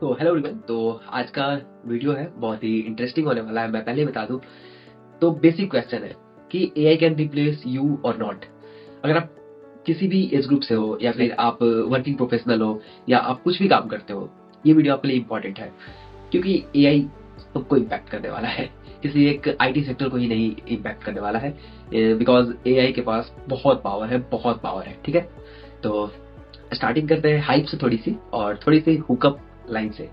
तो hello everyone. तो आज का वीडियो है बहुत ही इंटरेस्टिंग होने वाला है। मैं पहले ही बता दूं तो बेसिक क्वेश्चन है कि एआई कैन रिप्लेस यू और नॉट। अगर आप किसी भी एज ग्रुप से हो या फिर आप वर्किंग प्रोफेशनल हो या आप कुछ भी काम करते हो, ये वीडियो आपके लिए इंपॉर्टेंट है क्योंकि एआई सबको इम्पैक्ट करने वाला है। किसी एक आईटी सेक्टर को ही नहीं इम्पैक्ट करने वाला है, बिकॉज एआई के पास बहुत पावर है, बहुत पावर है। ठीक है, तो स्टार्टिंग करते हैं हाइप से थोड़ी सी और थोड़ी सी हुकअप लाइन से।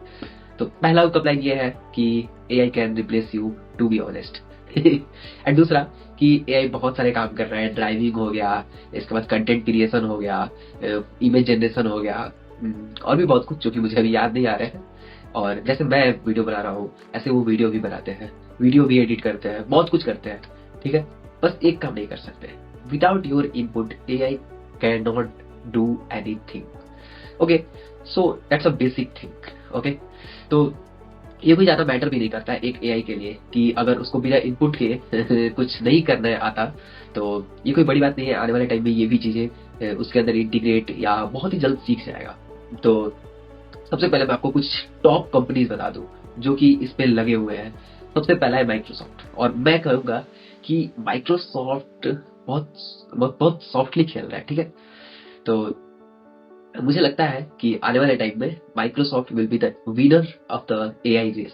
तो पहला हुकअप लाइन ये है कि AI can replace you, to be honest. And दूसरा कि एआई बहुत सारे काम कर रहा है, ड्राइविंग हो गया, इसके बाद कंटेंट क्रिएशन हो गया, इमेज जनरेशन हो गया, और भी बहुत कुछ जो कि मुझे अभी याद नहीं आ रहे हैं। और जैसे मैं वीडियो बना रहा हूँ ऐसे वो वीडियो भी बनाते हैं, वीडियो भी एडिट करते हैं, बहुत कुछ करते हैं। ठीक है, बस एक काम नहीं कर सकते, without your input AI can not do anything. Okay, so that's a basic thing. Okay, तो ये कोई ज्यादा मैटर भी नहीं करता है एक एआई के लिए कि अगर उसको बिना इनपुट के कुछ नहीं करना आता, तो ये कोई बड़ी बात नहीं है। आने वाले टाइम में ये भी चीजें उसके अंदर इंटीग्रेट या बहुत ही जल्द सीख जाएगा। तो सबसे पहले मैं आपको कुछ टॉप कंपनीज बता दूं जो कि इस पे लगे हुए हैं। सबसे पहला है माइक्रोसॉफ्ट, और मैं कहूंगा कि माइक्रोसॉफ्ट बहुत बहुत बहुत सॉफ्टली खेल रहा है। ठीक है, तो मुझे लगता है कि आने वाले टाइम में Microsoft will be the winner of the AI race.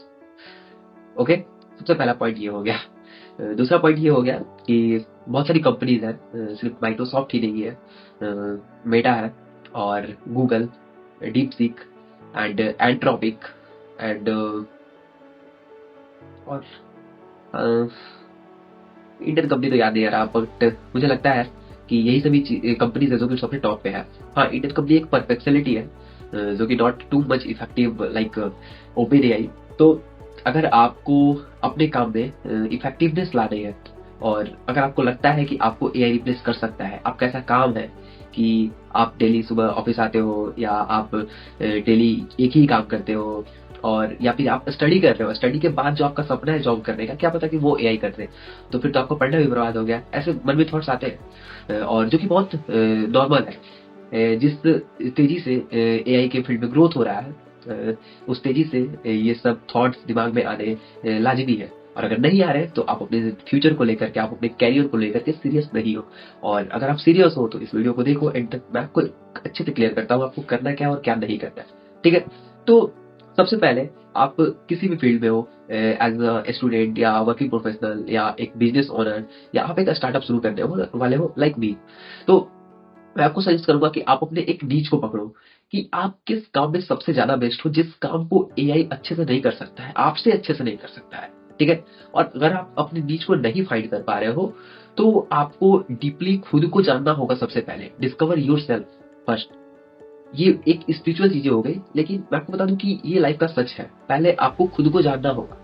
Okay, सबसे पहला पॉइंट ये हो गया। दूसरा पॉइंट ये हो गया कि बहुत सारी कंपनीज हैं, सिर्फ माइक्रोसॉफ्ट ही नहीं है, मेटा है और Google, deep seek and entropic and और इंडियन कंपनी तो याद नहीं आ रहा, बट मुझे लगता है कि यही सभी कंपनीज है जो कि सबसे टॉप पे है। हाँ, इंडियन कंपनी एक परफेक्शनलिटी है, जो कि not too much effective like open AI. तो अगर आपको अपने काम में इफेक्टिवनेस लानी है और अगर आपको लगता है कि आपको एआई रिप्लेस कर सकता है, आपका ऐसा काम है कि आप डेली सुबह ऑफिस आते हो या आप डेली एक ही काम करते हो, और या फिर आप स्टडी कर रहे हो, स्टडी के बाद जो आपका सपना है जॉब करने का, क्या पता कि वो एआई कर दे, तो फिर तो आपको पढ़ना भी बर्बाद हो गया। ऐसे मन में थॉट्स आते हैं, और जो कि बहुत नॉर्मल है। जिस तेजी से एआई के फील्ड में ग्रोथ हो रहा है, उस तेजी से ये सब थॉट्स दिमाग में आने लाजमी है। और अगर नहीं आ रहे तो आप अपने फ्यूचर को लेकर के, आप अपने कैरियर को लेकर के सीरियस नहीं हो। और अगर आप सीरियस हो तो इस वीडियो को देखो एंड तक, मैं आपको अच्छे से क्लियर करता हूँ आपको करना क्या है और क्या नहीं करना है। ठीक है, तो सबसे पहले आप किसी भी फील्ड में हो, एज अ स्टूडेंट या वर्किंग प्रोफेशनल या एक बिजनेस ओनर या आप एक स्टार्टअप शुरू करने वाले हो लाइक मी, तो मैं आपको सजेस्ट करूंगा कि आप अपने एक नीच को पकड़ो कि आप किस काम में सबसे ज्यादा बेस्ट हो, जिस काम को एआई अच्छे से नहीं कर सकता है, आपसे अच्छे से नहीं कर सकता है। ठीक है, और अगर आप अपने नीच को नहीं फाइंड कर पा रहे हो तो आपको डीपली खुद को जानना होगा। सबसे पहले डिस्कवर योर सेल्फ फर्स्ट। ये एक स्पिरिचुअल चीजें हो गई, लेकिन मैं आपको बता दूं कि ये लाइफ का सच है। पहले आपको खुद को जानना होगा,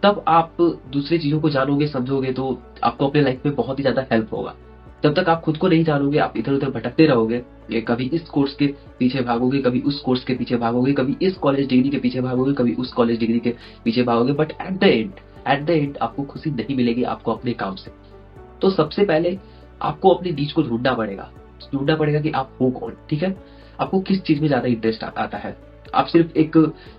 तब आप दूसरी चीजों को जानोगे समझोगे, तो आपको अपने लाइफ में बहुत ही ज्यादा हेल्प होगा। जब तक आप खुद को नहीं जानोगे आप इधर उधर भटकते रहोगे, ये कभी इस कोर्स के पीछे भागोगे, कभी उस कोर्स के पीछे भागोगे, कभी इस कॉलेज डिग्री के पीछे भागोगे, कभी उस कॉलेज डिग्री के पीछे भागोगे, बट एट द एंड आपको खुशी नहीं मिलेगी आपको अपने काम से। तो सबसे पहले आपको अपनी नीच को ढूंढना पड़ेगा कि आप हो कौन। ठीक है, आपको किस चीज में ज्यादा इंटरेस्ट आता है। आप सिर्फ एक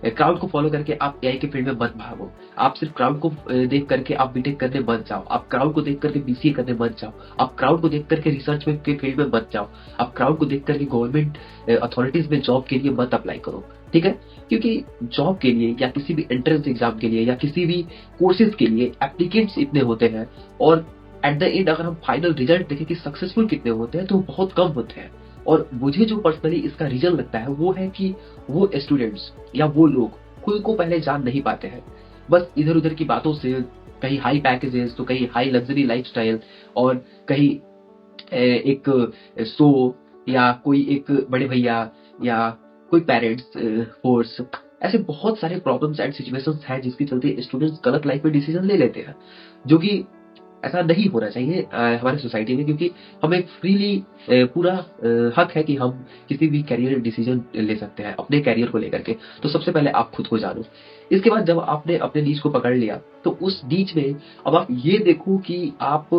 क्राउड को फॉलो करके आप एआई के फील्ड में मत भागो। आप सिर्फ क्राउड को देख करके आप बीटेक करने मत जाओ। आप क्राउड को देख करके बीसीए करने मत जाओ। आप क्राउड को देख करके रिसर्च में के फील्ड में मत जाओ। आप क्राउड को देख करके गवर्नमेंट अथॉरिटीज में जॉब के लिए मत अप्लाई करो। ठीक है, क्योंकि जॉब के लिए या किसी भी एंट्रेंस एग्जाम के लिए या किसी भी कोर्सेज के लिए एप्लीकेंट्स इतने होते हैं, और एट द एंड अगर हम फाइनल रिजल्ट देखें कि सक्सेसफुल कितने होते हैं तो बहुत कम होते हैं। और मुझे जो पर्सनली इसका रीजन लगता है वो है कि वो स्टूडेंट्स या वो लोग खुद को पहले जान नहीं पाते हैं। बस इधर उधर की बातों से, कहीं हाई पैकेजेस तो कहीं हाई लग्जरी लाइफस्टाइल, और कहीं एक शो, या कोई एक बड़े भैया, या कोई पेरेंट्स फोर्स, ऐसे बहुत सारे प्रॉब्लम्स एंड सिचुएशंस हैं जिसके चलते स्टूडेंट्स गलत लाइफ में डिसीजन ले लेते हैं, जो कि ऐसा नहीं होना चाहिए हमारे सोसाइटी में। क्योंकि हमें फ्रीली पूरा हक है कि हम किसी भी करियर डिसीजन ले सकते हैं अपने करियर को लेकर के। तो सबसे पहले आप खुद को जानो। इसके बाद जब आपने अपने नीच को पकड़ लिया तो उस नीच में अब आप ये देखो कि आप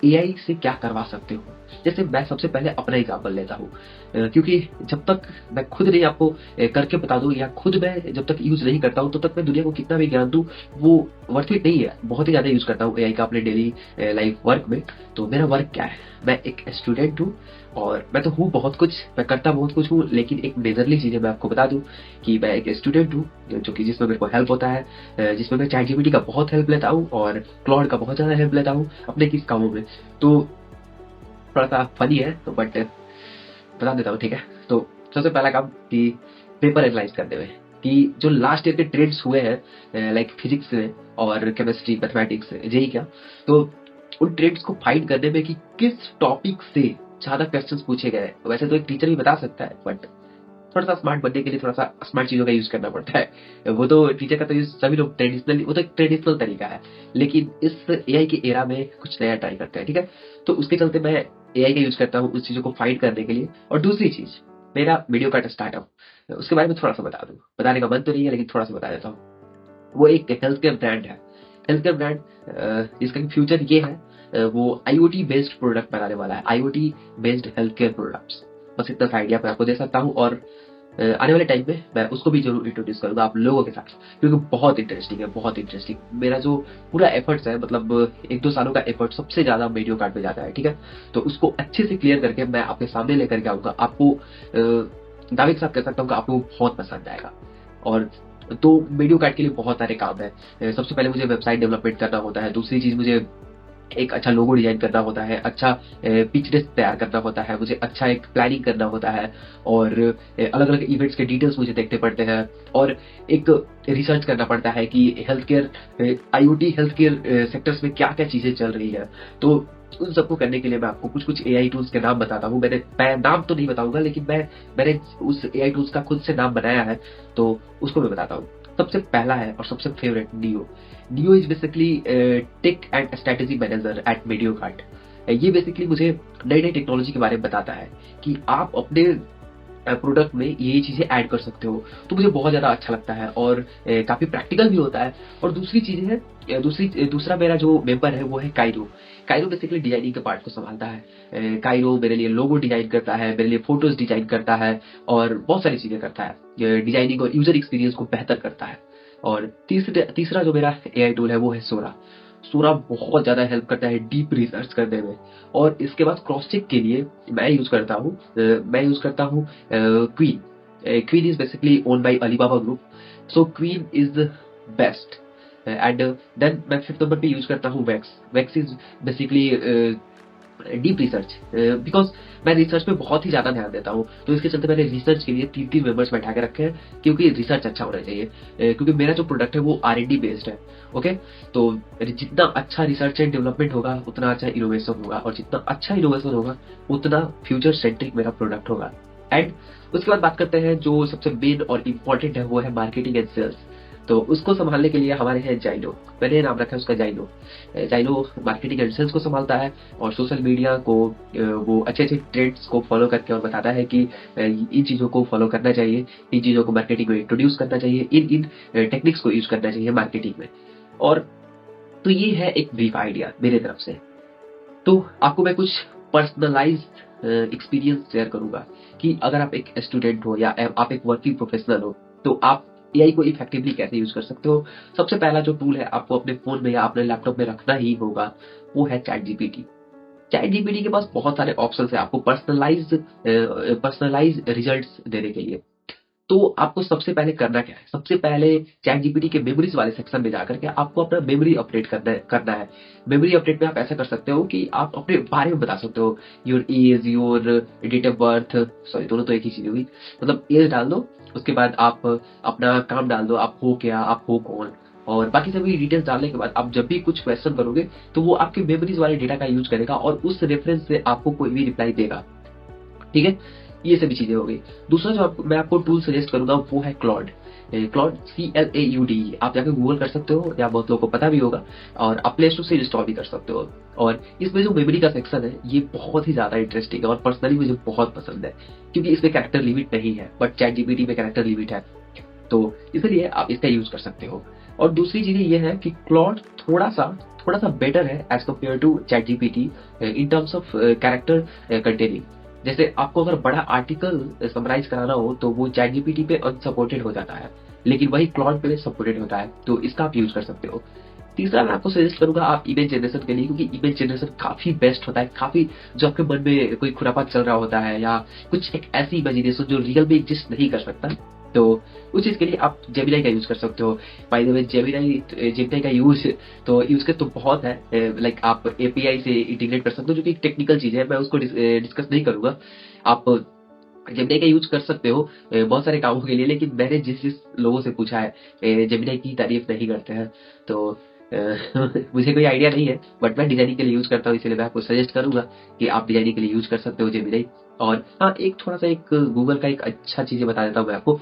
एआई से क्या करवा सकते हो। जैसे मैं सबसे पहले अपना एग्जांपल लेता हूँ, क्योंकि जब तक मैं खुद नहीं आपको करके बता दूं, या खुद मैं जब तक यूज नहीं करता हूँ, तो तक मैं दुनिया को कितना भी ज्ञान दूं वो वर्थ इट नहीं है। बहुत ही ज्यादा यूज करता हूँ एआई का अपने डेली लाइफ वर्क में। तो मेरा वर्क क्या है, मैं एक स्टूडेंट हूँ, और मैं तो हूँ बहुत कुछ, मैं करता बहुत कुछ हूँ, लेकिन एक मेजरली चीजें मैं आपको बता दूं कि मैं एक स्टूडेंट हूँ, जो कि जिसमें मेरे को हेल्प होता है, जिसमें मैं चैट जीपीटी का बहुत हेल्प लेता हूँ और क्लॉड का बहुत ज्यादा हेल्प लेता हूँ अपने किस कामों में। तो थोड़ा सा फनी है तो बट बता देता हूँ, ठीक है। तो सबसे पहला काम कि पेपर एनालाइज करने में, कि जो लास्ट ईयर के ट्रेंड्स हुए हैं लाइक फिजिक्स में और केमिस्ट्री मैथमेटिक्स जेई क्या, तो उन ट्रेंड्स को फाइंड करने में कि किस टॉपिक से ज्यादा क्वेश्चंस पूछे गए। वैसे तो एक टीचर भी बता सकता है, बट थोड़ा सा स्मार्ट बनने के लिए थोड़ा सा स्मार्ट चीजों का यूज करना पड़ता है। वो तो टीचर का तो यूज सभी लोग ट्रेडिशनली, वो तो एक ट्रेडिशनल तरीका है, लेकिन इस एआई के एरा में कुछ नया ट्राई करते हैं, ठीक है। तो उसके चलते मैं एआई का यूज करता हूँ उस चीजों को फाइंड करने के लिए। और दूसरी चीज, मेरा वीडियो का स्टार्टअप, उसके बारे में थोड़ा सा बता दूं, बताने का मन तो नहीं है लेकिन थोड़ा सा बता देता हूँ। वो एक हेल्थ केयर ब्रांड है, हेल्थ केयर ब्रांड जिसका फ्यूचर ये है, वो आईओटी बेस्ड प्रोडक्ट बनाने वाला है, IoT based health care products. बस इतना सा आइडिया मैं आपको दे सकता हूँ, और आने वाले टाइम में मैं उसको भी जरूर इंट्रोड्यूस करूंगा आप लोगों के साथ, क्योंकि बहुत इंटरेस्टिंग है, बहुत इंटरेस्टिंग। मेरा जो पूरा एफर्ट्स है, मतलब 1-2 सालों का एफर्ट सबसे ज्यादा वीडियो कार्ड पे जाता है, ठीक है। तो उसको अच्छे से क्लियर करके मैं आपके सामने लेकर के आऊंगा, आपको दावे के साथ कह सकता हूँ कि आपको बहुत पसंद आएगा। और तो वीडियो कार्ड के लिए बहुत सारे काम है। सबसे पहले मुझे वेबसाइट डेवलपमेंट करना होता है, दूसरी चीज मुझे एक अच्छा लोगो डिजाइन करना होता है, अच्छा पिच डेस्क तैयार करना होता है, मुझे अच्छा एक प्लानिंग करना होता है, और अलग अलग इवेंट्स के डिटेल्स मुझे देखने पड़ते हैं, और एक रिसर्च करना पड़ता है कि health care, IoT health care sectors में क्या क्या चीजें चल रही है। तो उन सबको करने के लिए मैं आपको कुछ कुछ एआई टूल्स के नाम बताता हूँ। मैं नाम तो नहीं बताऊंगा, लेकिन मैंने उस एआई टूल्स का खुद से नाम बनाया है, तो उसको मैं बताता हूँ। सबसे पहला है और सबसे favourite Neo. Neo is basically tech and strategy manager at Medio Cart. ये बेसिकली मुझे नई नई टेक्नोलॉजी के बारे में बताता है कि आप अपने प्रोडक्ट में ये चीजें ऐड कर सकते हो। तो मुझे बहुत ज्यादा अच्छा लगता है, और काफी प्रैक्टिकल भी होता है। और दूसरी चीज है, दूसरा मेरा जो मेंबर है वो है काइरो। काइरो बेसिकली डिजाइनिंग के पार्ट को संभालता है। काइरो मेरे लिए लोगो डिजाइन करता है, मेरे लिए फोटोज डिजाइन करता है, और बहुत सारी चीजें करता है, डिजाइनिंग और यूजर एक्सपीरियंस को बेहतर करता है। और तीसरा जो मेरा एआई टूल है वो है सोरा। सोरा बहुत ज्यादा हेल्प करता है डीप रिसर्च करने में। और इसके बाद क्रॉस चेक के लिए मैं यूज करता हूँ Qwen. Qwen is basically owned by Alibaba group, so Qwen is the best. And then मैं फिफ्थ नंबर पे यूज करता हूँ Wax. Wax is basically deep research, because मैं रिसर्च पे बहुत ही ज्यादा ध्यान देता हूँ। तो इसके चलते मैंने रिसर्च के लिए 3 मेंबर्स बैठा के रखे हैं, क्योंकि रिसर्च अच्छा होना चाहिए। क्योंकि मेरा जो प्रोडक्ट है वो R&D बेस्ड है। ओके, तो जितना अच्छा रिसर्च एंड डेवलपमेंट होगा उतना अच्छा इनोवेशन होगा, और जितना अच्छा इनोवेशन होगा उतना फ्यूचर सेंट्रिक मेरा प्रोडक्ट होगा। एंड उसके बाद बात करते हैं जो सबसे मेन और इम्पोर्टेंट है, वो है मार्केटिंग एंड सेल्स। तो उसको संभालने के लिए हमारे हैं जाइलो। मैंने नाम रखा है उसका Xylo. Xylo marketing and sales को संभालता है, और सोशल मीडिया को वो अच्छे अच्छे ट्रेंड्स को फॉलो करके और बताता है कि इन चीजों को फॉलो करना चाहिए, इन चीजों को मार्केटिंग में इंट्रोड्यूस करना चाहिए, इन इन टेक्निक्स को यूज करना चाहिए मार्केटिंग में। और तो ये है एक ब्रीफ आइडिया मेरे तरफ से। तो आपको मैं कुछ पर्सनलाइज्ड एक्सपीरियंस शेयर करूंगा, कि अगर आप एक स्टूडेंट हो या आप एक वर्किंग प्रोफेशनल हो, तो आप एआई को इफेक्टिवली कैसे यूज कर सकते हो। सबसे पहला जो टूल है आपको अपने फोन में या अपने लैपटॉप में रखना ही होगा, वो है चैट जीपीटी। चैट जीपीटी के पास बहुत सारे ऑप्शंस है आपको पर्सनलाइज रिजल्ट्स देने के लिए। तो आपको सबसे पहले करना क्या है, सबसे पहले चैट जीपीटी के मेमोरीज वाले सेक्शन में जाकर के आपको अपना मेमोरी अपडेट करना है। मेमोरी अपडेट में आप ऐसा कर सकते हो कि आप अपने बारे में बता सकते हो, your age, your date of birth, sorry दोनों तो एक ही चीज होगी, मतलब एज डाल दो, उसके बाद आप अपना काम डाल दो, आप हो क्या, आप हो कौन, और बाकी सभी डिटेल्स डालने के बाद आप जब भी कुछ क्वेश्चन करोगे तो वो आपके मेमोरीज वाले डेटा का यूज करेगा, और उस रेफरेंस से आपको कोई भी रिप्लाई देगा, ठीक है। ये सभी चीजें हो गई। दूसरा जो मैं आपको टूल सजेस्ट करूंगा वो है क्लॉड। क्लॉड CLAUD, आप जाकर गूगल कर सकते हो, या बहुत लोगों को पता भी होगा, और आप प्ले स्टोर से इंस्टॉल भी कर सकते हो। और इसमें जो मेमोरी का सेक्शन है ये बहुत ही ज्यादा इंटरेस्टिंग है, और पर्सनली मुझे बहुत पसंद है, क्योंकि इसमें कैरेक्टर लिमिट नहीं है, बट चैट जीपीटी में कैरेक्टर लिमिट है। तो इसलिए आप इसका यूज कर सकते हो। और दूसरी चीजें ये है कि क्लॉड थोड़ा सा बेटर है as compare to ChatGPT in terms of character containing. जैसे आपको अगर बड़ा आर्टिकल समराइज कराना हो तो वो चैट जीपीटी पे अनसपोर्टेड हो जाता है, लेकिन वही क्लॉड पे सपोर्टेड होता है, तो इसका आप यूज कर सकते हो। तीसरा मैं आपको सजेस्ट करूंगा आप इमेज जनरेशन के लिए, क्योंकि इमेज जनरेशन काफी बेस्ट होता है। काफी जो आपके मन में कोई खुरापात चल रहा होता है या कुछ एक ऐसी इमेजिनेशन जो रियल में एग्जिस्ट नहीं कर सकता, तो उस चीज के लिए आप जेमिनाई का यूज कर सकते हो। बाय द वे जेमिनाई का यूज के तो बहुत है, लाइक आप एपीआई से इंटीग्रेट कर सकते हो, जो कि टेक्निकल चीज है, मैं उसको डिस्कस नहीं करूंगा। आप जेमिनाई का यूज कर सकते हो बहुत सारे कामों के लिए, लेकिन मैंने जिस जिस लोगों से पूछा है जेमिनाई की तारीफ नहीं करते हैं, तो मुझे कोई आइडिया नहीं है, बट मैं डिजाइनिंग के लिए यूज करता हूँ, इसलिए मैं आपको सजेस्ट करूंगा कि आप डिजाइनिंग के लिए यूज कर सकते हो जेमिनाई। और हाँ, एक थोड़ा सा एक गूगल का एक अच्छा चीज बता देता हूँ मैं आपको।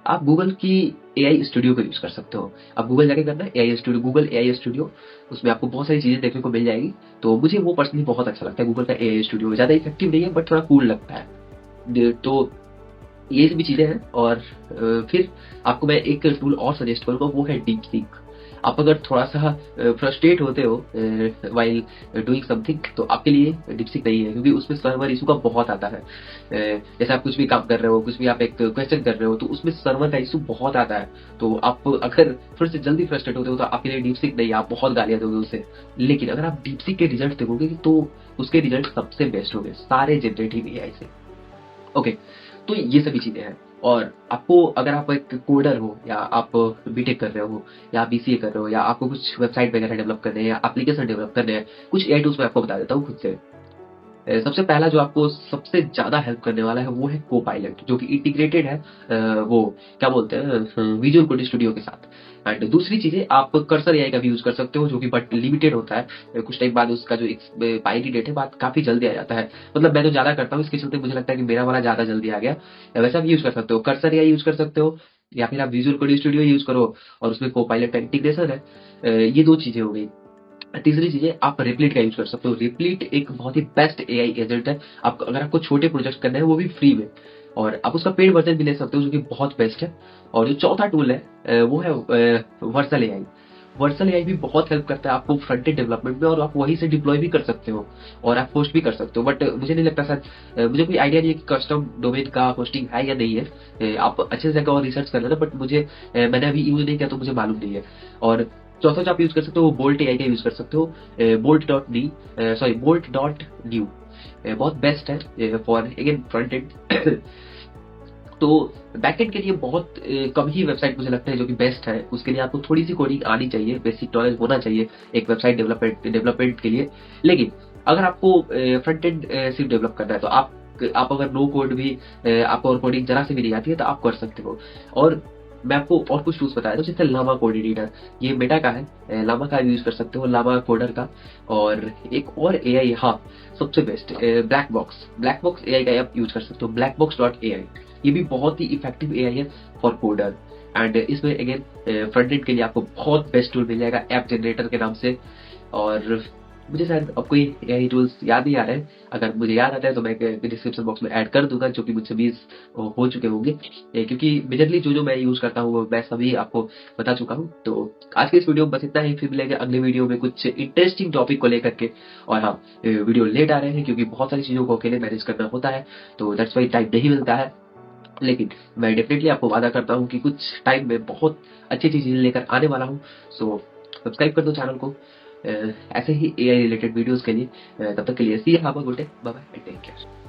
आप गूगल की एआई स्टूडियो को यूज कर सकते हो। आप गूगल जाके करना AI studio, Google AI studio, उसमें आपको बहुत सारी चीजें देखने को मिल जाएगी। तो मुझे वो पर्सनली बहुत अच्छा लगता है गूगल का एआई स्टूडियो। ज्यादा इफेक्टिव नहीं है, बट थोड़ा कूल लगता है। तो ये सभी चीजें हैं। और फिर आपको मैं एक टूल और सजेस्ट करूंगा, वो है डीपसीक। आप अगर थोड़ा सा फ्रस्ट्रेट होते हो वाइल डूइंग समथिंग, तो आपके लिए डीपसीक नहीं है, क्योंकि उसमें सर्वर इशू का बहुत आता है। जैसे आप कुछ भी काम कर रहे हो, कुछ भी आप एक क्वेश्चन कर रहे हो, तो उसमें सर्वर का इशू बहुत आता है। तो आप अगर थोड़े से जल्दी फ्रस्ट्रेट होते हो तो आपके लिए डीपसीक नहीं, आप बहुत गालियां दोगे उससे। लेकिन अगर आप डीपसीक के रिजल्ट देखोगे तो उसके रिजल्ट सबसे बेस्ट होंगे सारे जनरेटिव एआई से। ओके, तो ये सभी चीजें हैं। और आपको अगर आप एक कोडर हो, या आप बीटेक कर रहे हो, या बीसीए कर रहे हो, या आपको कुछ वेबसाइट वगैरह डेवलप करने हैं या एप्लीकेशन डेवलप करने हैं, कुछ एआई टूल्स मैं आपको बता देता हूँ खुद से। सबसे पहला जो आपको सबसे ज्यादा हेल्प करने वाला है वो है कोपायलट, जो कि इंटीग्रेटेड है वो क्या बोलते हैं विजुअल कोडिंग स्टूडियो के साथ। एंड दूसरी चीजें आप कर्सर एआई का भी यूज कर सकते हो, जो कि बट लिमिटेड होता है। कुछ टाइम बाद उसका जो एक्सपायरी डेट है बात काफी जल्दी आ जाता है। मतलब मैं तो ज्यादा करता हूँ, इसके चलते मुझे लगता है कि मेरा वाला ज्यादा जल्दी आ गया। वैसे आप यूज कर सकते हो, कर्सर एआई यूज कर सकते हो, या फिर आप विजुअल कोडिंग स्टूडियो यूज करो और उसमें कोपायलट का इंटीग्रेशन है। ये दो चीजें हो गई। तीसरी चीज है आप रिप्लिट का यूज कर सकते हो। रिप्लिट एक बहुत ही बेस्ट एआई एजेंट है। आप अगर आपको छोटे प्रोजेक्ट करने हैं वो भी फ्री में, और आप उसका पेड वर्जन भी ले सकते हो, जो कि बहुत बेस्ट है। और जो चौथा टूल है वो है वर्सल एआई। वर्सल एआई भी बहुत हेल्प करता है आपको फ्रंट एंड डेवलपमेंट में, और आप वहीं से डिप्लॉय भी कर सकते हो और आप होस्ट भी कर सकते हो। बट मुझे नहीं लगता शायद मुझे कोई आइडिया नहीं है कि कस्टम डोमेन का होस्टिंग है या नहीं है। आप अच्छे से जाकर और रिसर्च कर लेना, बट मैंने अभी यूज नहीं किया तो मुझे मालूम नहीं है। और चौथा जो आप यूज कर सकते हो वो बोल्ट एआई का यूज कर सकते हो। बोल्ट डॉट न्यू बहुत बेस्ट है फॉर अगेन फ्रंट एंड। तो बैकएंड के लिए बहुत कम ही वेबसाइट मुझे लगता है जो कि बेस्ट है। उसके लिए आपको थोड़ी सी कोडिंग आनी चाहिए, बेसिक नॉलेज होना चाहिए एक वेबसाइट डेवलपमेंट के लिए। लेकिन अगर आपको फ्रंट एंड सिर्फ डेवलप करना है, तो आप अगर नो कोड भी आपको और कोडिंग जरा से भी नहीं आती है तो आप कर सकते हो। और मैं आपको और कुछ टूल्स बताया था, जैसे लामा कोड एडिटर, ये मेटा का है, लामा का यूज कर सकते हो, लामा कोडर का। और एक और एआई, हाँ सबसे बेस्ट ब्लैक बॉक्स एआई का आप यूज कर सकते हो, ब्लैक बॉक्स डॉट एआई। ये भी बहुत ही इफेक्टिव एआई है फॉर कोडर। एंड इसमें अगेन फ्रंट एंड के लिए आपको बहुत बेस्ट टूल मिल जाएगा ऐप जनरेटर के नाम से। और मुझे शायद अब कोई एआई टूल्स याद नहीं आ रहे हैं। अगर मुझे याद आता है तो मैं डिस्क्रिप्शन बॉक्स में ऐड कर दूंगा, जो कि मुझसे 20 हो चुके होंगे। क्योंकि मेजरली जो जो मैं यूज करता हूँ वो मैं सभी आपको बता चुका हूँ। तो आज के इस वीडियो में बस इतना ही, फिर मिलेंगे अगले वीडियो में कुछ इंटरेस्टिंग टॉपिक को लेकर के। और हाँ, वीडियो लेट आ रहे हैं क्योंकि बहुत सारी चीजों को अकेले मैनेज करना होता है, तो दैट्स वाई टाइम नहीं मिलता है। लेकिन मैं डेफिनेटली आपको वादा करता हूँ कि कुछ टाइम में बहुत अच्छी अच्छी चीजें लेकर आने वाला हूँ। सो सब्सक्राइब कर दो चैनल को ऐसे ही एआई रिलेटेड वीडियोस के लिए। तब तक के लिए see you, have a good day, bye bye and take care.